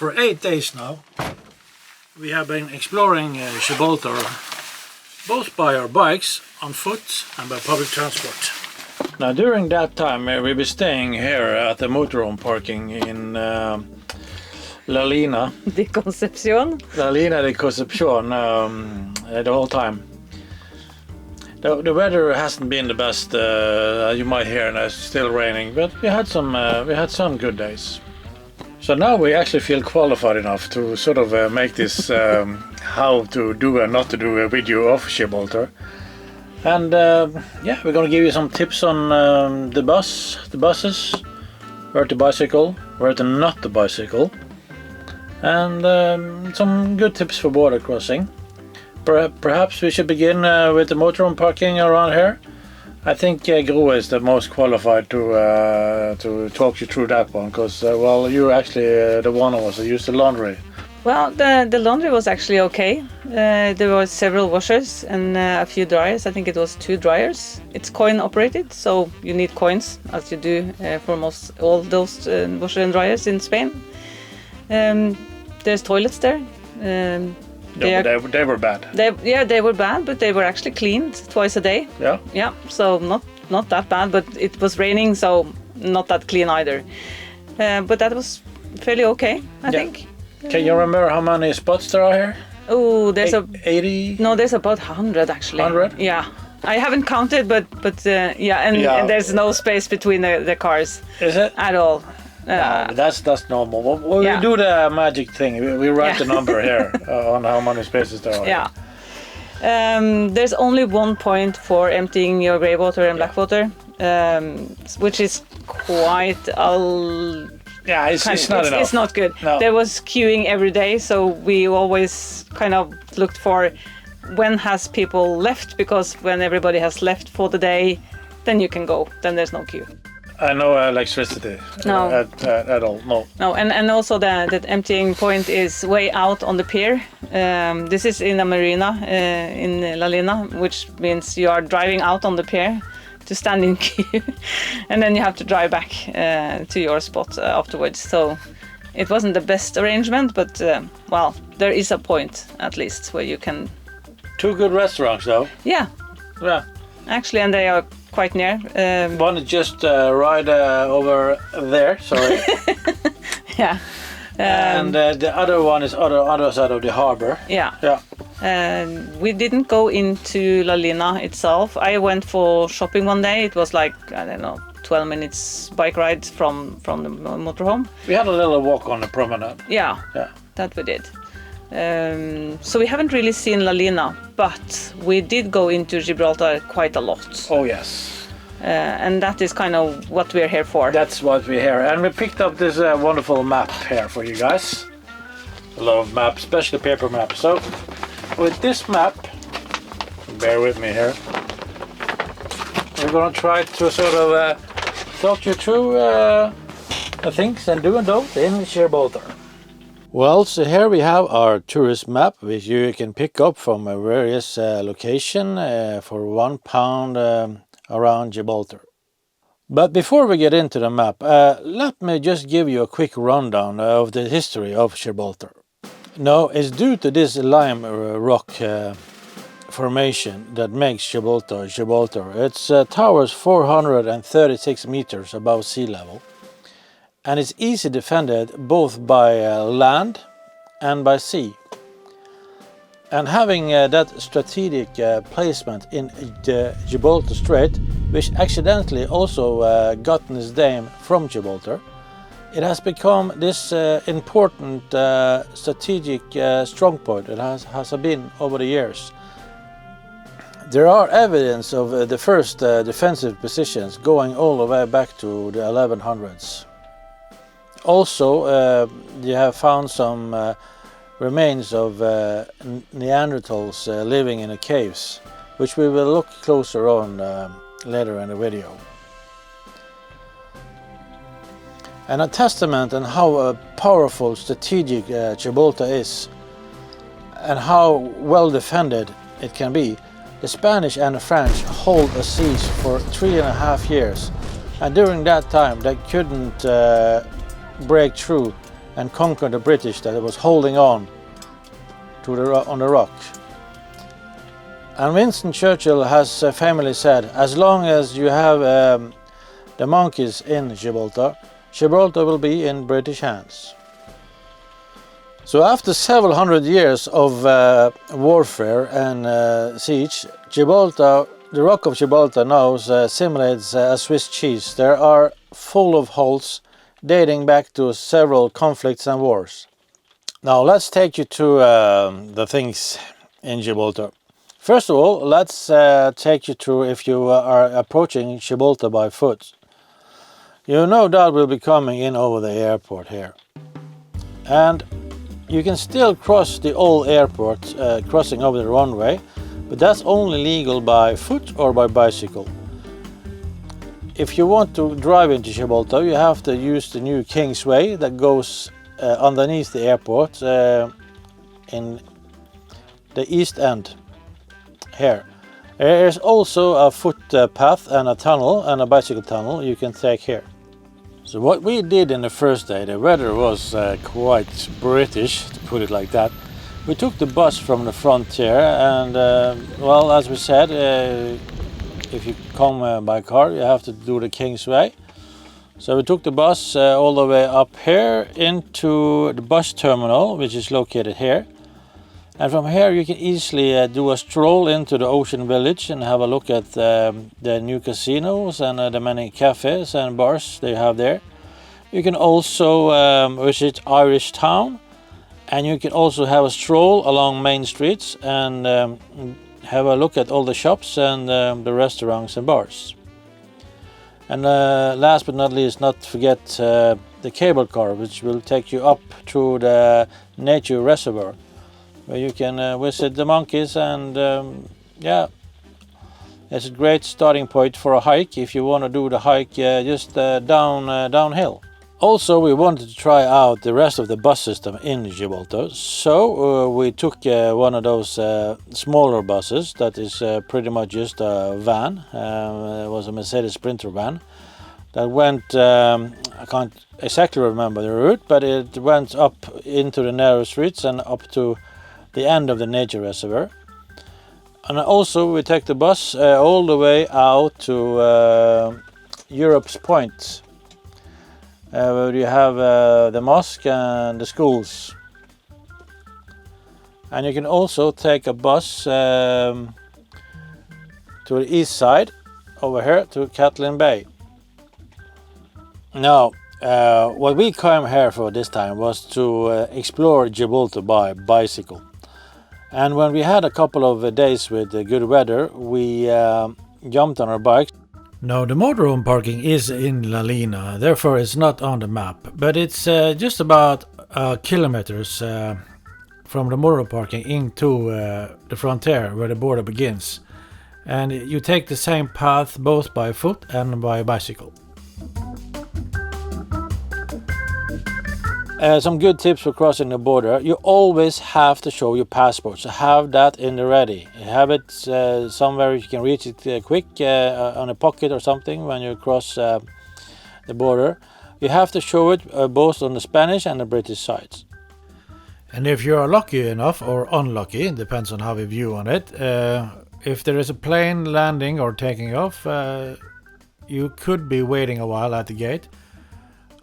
For 8 days now, we have been exploring Gibraltar, both by our bikes, on foot and by public transport. Now during that time we'll be staying here at the motorhome parking in La Lina de Concepción. La Lina de Concepción the whole time. The weather hasn't been the best, you might hear, and it's still raining, but we had some good days. So now we actually feel qualified enough to sort of make this how to do and not to do a video of Gibraltar. And yeah, we're gonna give you some tips on the buses, where to bicycle, where to not to bicycle, and some good tips for border crossing. Perhaps we should begin with the motorhome parking around here. I think Gro is the most qualified to talk you through that one, because well, you're actually the one of us that used the laundry. Well, the laundry was actually okay. There were several washers and a few dryers. I think it was 2 dryers. It's coin operated, so you need coins, as you do for all those washers and dryers in Spain. There's toilets there. They were bad. They were bad, but they were actually cleaned twice a day. Yeah. Yeah, so not that bad, but it was raining, so not that clean either. But that was fairly okay, I think. Can you remember how many spots there are here? Oh, there's 80? No, there's about 100 actually. 100? Yeah. I haven't counted, but yeah, and there's no space between the cars. Is it? At all. No, that's normal. We do the magic thing. We write the number here on how many spaces there are. Yeah. There's only one point for emptying your grey water and black water, which is quite yeah, it's not enough. It's not good. No. There was queuing every day, so we always kind of looked for when has people left, because when everybody has left for the day, then you can go. Then there's no queue. No electricity. No. At all. No. No, and also the emptying point is way out on the pier. This is in a marina in La Lina, which means you are driving out on the pier to stand in queue, and then you have to drive back to your spot afterwards. So it wasn't the best arrangement, but well, there is a point at least where you can. 2 good restaurants though. Yeah. Yeah. Actually, and they are quite near. One is just right over there. Sorry. Yeah. And the other one is other side of the harbor. Yeah. Yeah. We didn't go into La Lina itself. I went for shopping one day. It was like, I don't know, 12 minutes bike ride from the motorhome. We had a little walk on the promenade. Yeah. That we did. So we haven't really seen La Lina, but we did go into Gibraltar quite a lot. Oh yes. And that is kind of what we're here for. That's what we're here. And we picked up this wonderful map here for you guys. A lot of maps, especially paper maps. So with this map, bear with me here, we're going to try to sort of talk you through the things and do and don't in Gibraltar. Well, so here we have our tourist map, which you can pick up from various locations for £1 around Gibraltar. But before we get into the map, let me just give you a quick rundown of the history of Gibraltar. Now, it's due to this lime rock formation that makes Gibraltar Gibraltar. It's towers 436 meters above sea level. And it's easy defended both by land and by sea. And having that strategic placement in the Gibraltar Strait, which accidentally also gotten its name from Gibraltar, it has become this important strategic strong point. It has been over the years. There are evidence of the first defensive positions going all the way back to the 1100s. Also, you have found some remains of Neanderthals living in the caves, which we will look closer on later in the video. And a testament on how powerful strategic Gibraltar is and how well defended it can be. The Spanish and the French hold a siege for 3.5 years, and during that time they couldn't break through and conquer the British that was holding on to on the rock. And Winston Churchill has famously said, as long as you have the monkeys in Gibraltar, Gibraltar will be in British hands. So after several hundred years of warfare and siege, Gibraltar, the Rock of Gibraltar now simulates a Swiss cheese. There are full of holes dating back to several conflicts and wars. Now let's take you to the things in Gibraltar. First of all, let's take you through if you are approaching Gibraltar by foot. You no doubt will be coming in over the airport here. And you can still cross the old airport crossing over the runway, but that's only legal by foot or by bicycle. If you want to drive into Gibraltar, you have to use the new King's Way that goes underneath the airport in the east end here. There is also a footpath and a tunnel and a bicycle tunnel you can take here. So what we did in the first day, the weather was quite British, to put it like that. We took the bus from the frontier and, well, as we said, if you come by car, you have to do the King's Way. So we took the bus all the way up here into the bus terminal, which is located here. And from here you can easily do a stroll into the Ocean Village and have a look at the new casinos and the many cafes and bars they have there. You can also visit Irish Town, and you can also have a stroll along main streets and have a look at all the shops and the restaurants and bars. And last but not least, not forget the cable car, which will take you up through the nature reservoir, where you can visit the monkeys, and yeah, it's a great starting point for a hike if you want to do the hike just downhill. Also, we wanted to try out the rest of the bus system in Gibraltar, so we took one of those smaller buses that is pretty much just a van. It was a Mercedes Sprinter van that went, I can't exactly remember the route, but it went up into the narrow streets and up to the end of the nature reservoir. And also we take the bus all the way out to Europe's Point, where you have the mosque and the schools. And you can also take a bus to the east side over here to Catlin Bay. Now, what we came here for this time was to explore Gibraltar by bicycle. And when we had a couple of days with good weather, we jumped on our bikes. Now, the motorhome parking is in La Lina, therefore it's not on the map, but it's just about kilometers from the motorhome parking into the frontier where the border begins. And you take the same path both by foot and by bicycle. Some good tips for crossing the border. You always have to show your passport, so have that in the ready. Have it somewhere you can reach it quick, on a pocket or something when you cross the border. You have to show it both on the Spanish and the British sides. And if you are lucky enough or unlucky, it depends on how we view on it, if there is a plane landing or taking off, you could be waiting a while at the gate.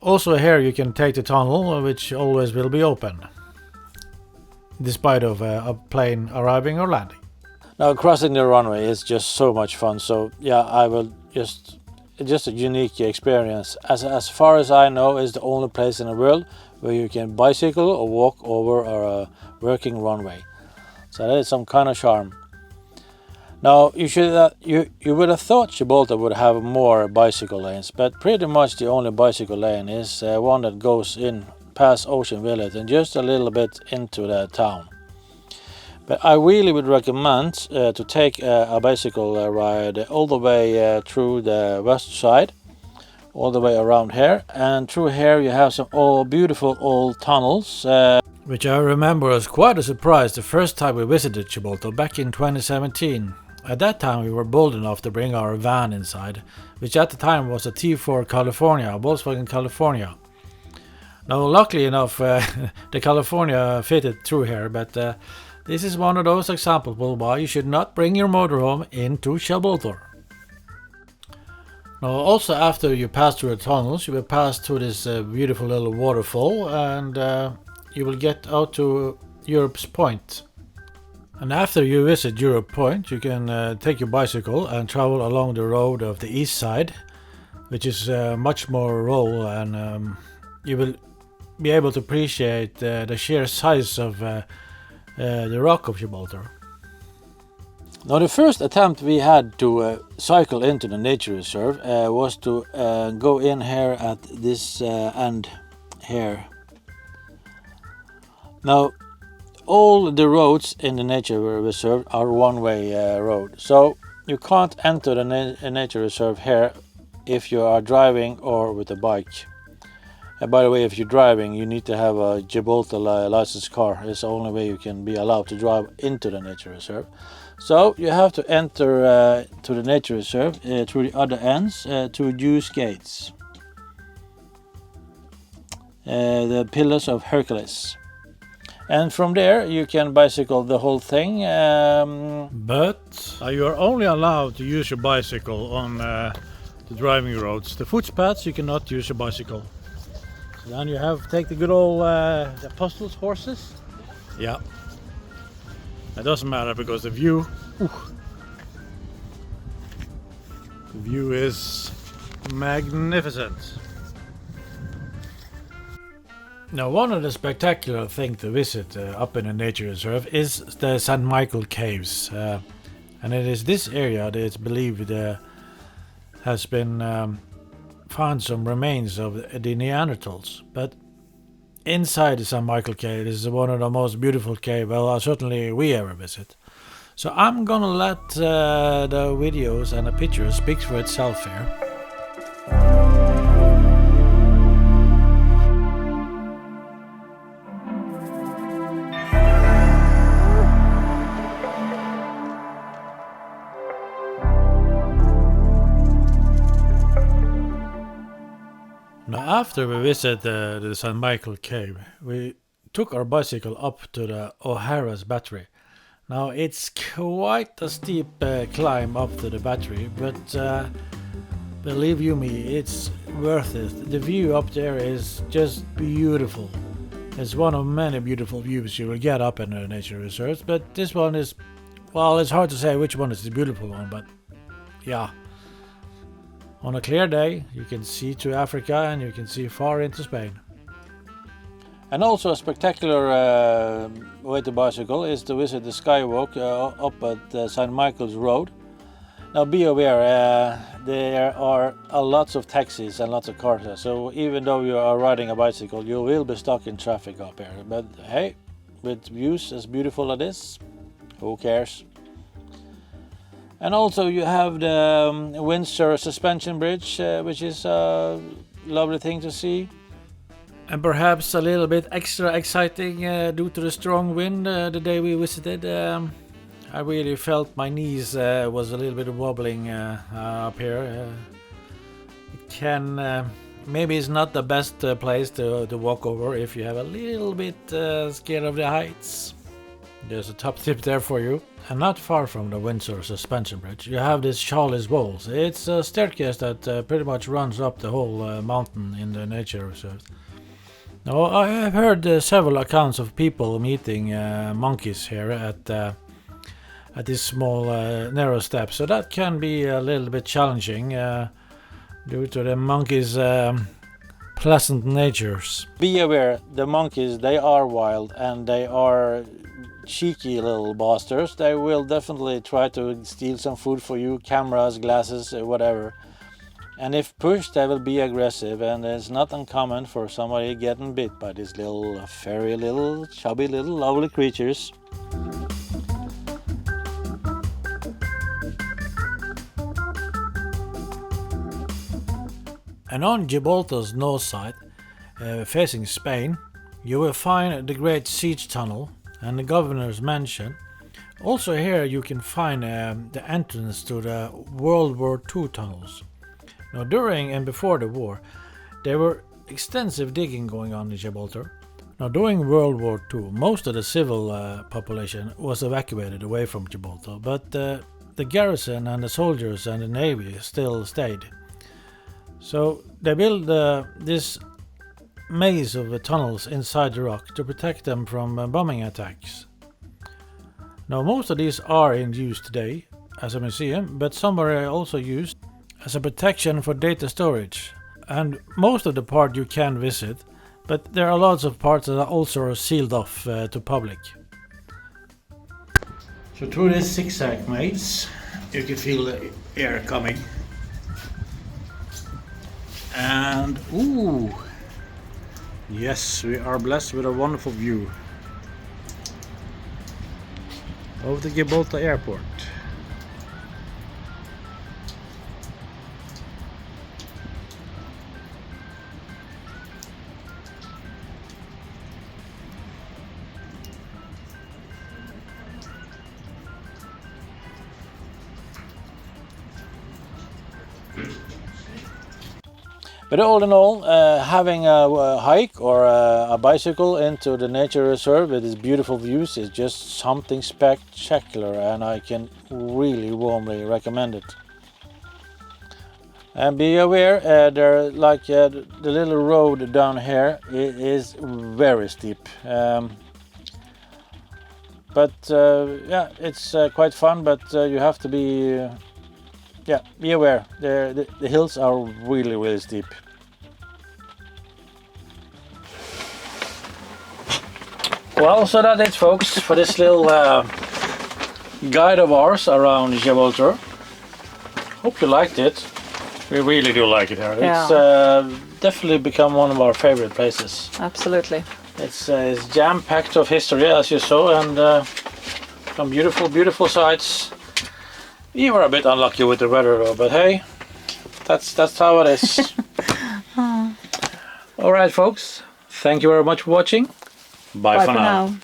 Also here you can take the tunnel, which always will be open, despite of a plane arriving or landing. Now, crossing the runway is just so much fun, so yeah, I will just a unique experience. As far as I know, it's the only place in the world where you can bicycle or walk over a working runway. So that is some kind of charm. Now, you would have thought Gibraltar would have more bicycle lanes, but pretty much the only bicycle lane is one that goes in past Ocean Village and just a little bit into the town. But I really would recommend to take a bicycle ride all the way through the west side, all the way around here, and through here you have some beautiful old tunnels, which I remember was quite a surprise the first time we visited Gibraltar back in 2017. At that time we were bold enough to bring our van inside, which at the time was a T4 California, a Volkswagen California. Now, luckily enough, the California fitted through here, but this is one of those examples why you should not bring your motorhome into Gibraltar. Now, also after you pass through the tunnels, you will pass through this beautiful little waterfall, and you will get out to Europe's Point. And after you visit Europe Point, you can take your bicycle and travel along the road of the east side, which is much more roll, and you will be able to appreciate the sheer size of the rock of Gibraltar. Now, the first attempt we had to cycle into the nature reserve was to go in here at this end here. Now, all the roads in the nature reserve are one-way road, so you can't enter the nature reserve here if you are driving or with a bike. By the way, if you're driving, you need to have a Gibraltar licensed car. It's the only way you can be allowed to drive into the nature reserve. So you have to enter to the nature reserve through the other ends to Juice Gates, the Pillars of Hercules. And from there you can bicycle the whole thing. But you are only allowed to use your bicycle on the driving roads. The footpaths you cannot use your bicycle. So then you have to take the good old apostles' horses. Yeah. It doesn't matter because the view is magnificent. Now, one of the spectacular things to visit up in the nature reserve is the St. Michael Caves, and it is this area that it's believed has been found some remains of the Neanderthals. But inside the St. Michael Cave is one of the most beautiful caves, certainly we ever visit. So I'm gonna let the videos and the pictures speak for itself here. Now, after we visited the St. Michael Cave, we took our bicycle up to the O'Hara's battery. Now, it's quite a steep climb up to the battery, but believe you me, it's worth it. The view up there is just beautiful. It's one of many beautiful views you will get up in the nature reserves, but this one is, well, it's hard to say which one is the beautiful one, but yeah. On a clear day, you can see to Africa and you can see far into Spain. And also a spectacular way to bicycle is to visit the skywalk up at St. Michael's Road. Now be aware, there are lots of taxis and lots of cars there, so even though you are riding a bicycle, you will be stuck in traffic up here. But hey, with views as beautiful as this, who cares? And also you have the Windsor Suspension Bridge, which is a lovely thing to see. And perhaps a little bit extra exciting due to the strong wind the day we visited. I really felt my knees was a little bit wobbling up here. It can, maybe it's not the best place to walk over if you have a little bit scared of the heights. There's a top tip there for you. And not far from the Windsor Suspension Bridge, you have this Charlie's Walls. It's a staircase that pretty much runs up the whole mountain in the nature reserve. Now, I have heard several accounts of people meeting monkeys here at this small narrow step, so that can be a little bit challenging due to the monkeys' pleasant natures. Be aware, the monkeys, they are wild and they are cheeky little bastards. They will definitely try to steal some food for you, cameras, glasses, whatever. And if pushed, they will be aggressive, and it's not uncommon for somebody getting bit by these little furry little chubby little lovely creatures. And on Gibraltar's north side, facing Spain, you will find the Great Siege Tunnel and the Governor's Mansion. Also here you can find the entrance to the World War II tunnels. Now, during and before the war, there were extensive digging going on in Gibraltar. Now, during World War II, most of the civil population was evacuated away from Gibraltar, but the garrison and the soldiers and the navy still stayed. So they built this maze of tunnels inside the rock to protect them from bombing attacks. Now, most of these are in use today as a museum, but some are also used as a protection for data storage. And most of the part you can visit, but there are lots of parts that are also sealed off to public. So through this zigzag maze, you can feel the air coming. And ooh, yes, we are blessed with a wonderful view of the Gibraltar airport. But all in all, having a hike or a bicycle into the nature reserve with its beautiful views is just something spectacular, and I can really warmly recommend it. And be aware, the little road down here is very steep. Yeah, it's quite fun, but you have to be be aware. The hills are really steep. Well, so that's it, folks, for this little guide of ours around Gibraltar. Hope you liked it. We really do like it here. Yeah. It's definitely become one of our favorite places. Absolutely. It's jam-packed of history, as you saw, and some beautiful sights. You were a bit unlucky with the weather, though, but hey, that's how it is. All right, folks. Thank you very much for watching. Bye for now.